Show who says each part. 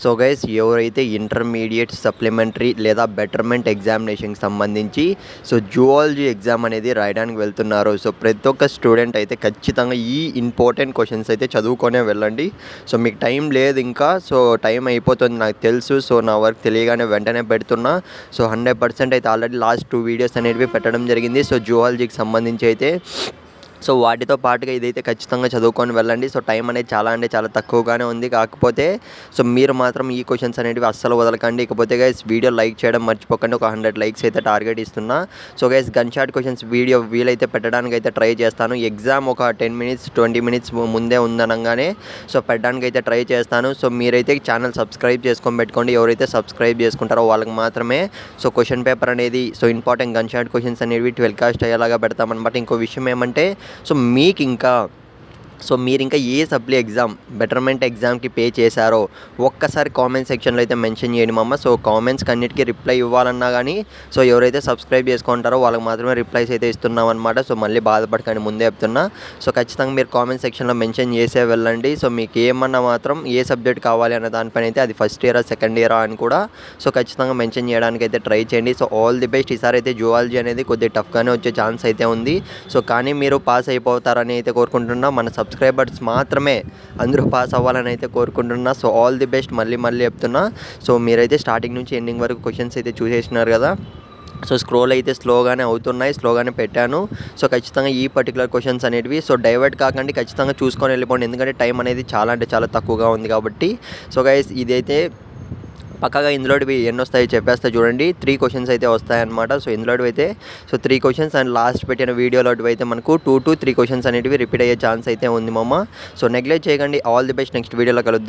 Speaker 1: So guys ఎవరైతే intermediate supplementary లేదా betterment ఎగ్జామినేషన్కి సంబంధించి జువాలజీ ఎగ్జామ్ అనేది రాయడానికి వెళ్తున్నారో ప్రతి ఒక్క స్టూడెంట్ అయితే ఖచ్చితంగా ఈ ఇంపార్టెంట్ క్వశ్చన్స్ అయితే చదువుకొనే వెళ్ళండి. మీకు టైం లేదు ఇంకా, టైం అయిపోతుంది నాకు తెలుసు. నా వర్క్ తెలియగానే వెంటనే పెడుతున్నా. 100% అయితే ఆల్రెడీ లాస్ట్ 2 వీడియోస్ అనేవి పెట్టడం జరిగింది. జువాలజీకి సంబంధించి అయితే వాటితో పాటుగా ఇదైతే ఖచ్చితంగా చదువుకొని వెళ్ళండి. టైం అనేది చాలా అంటే చాలా తక్కువగానే ఉంది. కాకపోతే మీరు మాత్రం ఈ క్వశ్చన్స్ అనేవి అస్సలు వదలకండి. ఇకపోతే గైస్ వీడియో లైక్ చేయడం మర్చిపోకండి. ఒక 100 లైక్స్ అయితే టార్గెట్ ఇస్తున్నా. Guys gun shot questions video వీలైతే పెట్టడానికి అయితే ట్రై చేస్తాను. ఎగ్జామ్ ఒక 10 మినిట్స్ 20 మినిట్స్ ముందే ఉందనగానే పెట్టడానికి అయితే ట్రై చేస్తాను. మీరైతే ఛానల్ సబ్స్క్రైబ్ చేసుకొని పెట్టుకోండి. ఎవరైతే సబ్స్క్రైబ్ చేసుకుంటారో వాళ్ళకి మాత్రమే క్వశ్చన్ పేపర్ అనేది ఇంపార్టెంట్ గన్ షాట్ క్వశ్చన్స్ అనేవి 12 కాస్ట్ అయ్యేలాగా పెడతామన్నమాట. ఇంకో విషయం ఏమంటే మీకు ఇంకా మీరు ఇంకా ఏ సప్లీ ఎగ్జామ్ బెటర్మెంట్ ఎగ్జామ్కి పే చేశారో ఒక్కసారి కామెంట్ సెక్షన్లో అయితే మెన్షన్ చేయండి మామ. కామెంట్స్కి అన్నిటికీ రిప్లై ఇవ్వాలన్నా కానీ ఎవరైతే సబ్స్క్రైబ్ చేసుకుంటారో వాళ్ళకి మాత్రమే రిప్లైస్ అయితే ఇస్తున్నాం అనమాట. మళ్ళీ బాధపడకండి, ముందే చెప్తున్నా. ఖచ్చితంగా మీరు కామెంట్ సెక్షన్లో మెన్షన్ చేసే వెళ్ళండి. మీకు ఏమన్నా మాత్రం ఏ సబ్జెక్ట్ కావాలి అన్న దానిపైన అయితే అది ఫస్ట్ ఇయరా సెకండ్ ఇయరా అని కూడా ఖచ్చితంగా మెన్షన్ చేయడానికి అయితే ట్రై చేయండి. All the best. ఈసారి అయితే జువాలజీ అనేది కొద్దిగా టఫ్గానే వచ్చే ఛాన్స్ అయితే ఉంది. కానీ మీరు పాస్ అయిపోతారని అయితే కోరుకుంటున్నా. మన సబ్స్క్రైబర్స్ మాత్రమే అందరూ పాస్ అవ్వాలని అయితే కోరుకుంటున్నా. All the best. మళ్ళీ చెప్తున్నా. మీరైతే స్టార్టింగ్ నుంచి ఎండింగ్ వరకు క్వశ్చన్స్ అయితే చూసేసినారు కదా. స్క్రోల్ అయితే స్లోగానే అవుతున్నాయి, స్లోగానే పెట్టాను. ఖచ్చితంగా ఈ పర్టికులర్ క్వశ్చన్స్ అనేటివి డైవర్ట్ కాకండి, ఖచ్చితంగా చూసుకొని వెళ్ళిపోండి. ఎందుకంటే టైం అనేది చాలా అంటే చాలా తక్కువగా ఉంది కాబట్టి. గైస్ ఇదైతే పక్కగా ఇందులోటివి ఎన్ని వస్తాయో చెప్పేస్తా చూడండి. 3 క్వశ్చన్స్ అయితే వస్తాయన్నమాట. ఇందులోటివి అయితే 3 క్వశ్చన్స్ అండ్ లాస్ట్ పెట్టిన వీడియోలోటివి అయితే మనకు 2 to 3 క్వశ్చన్స్ అనేటివి రిపీట్ అయ్యే ఛాన్స్ అయితే ఉంది మామ. నెగ్లెక్ట్ చేయకండి. All the best. నెక్స్ట్ వీడియోలో కలుద్దాం.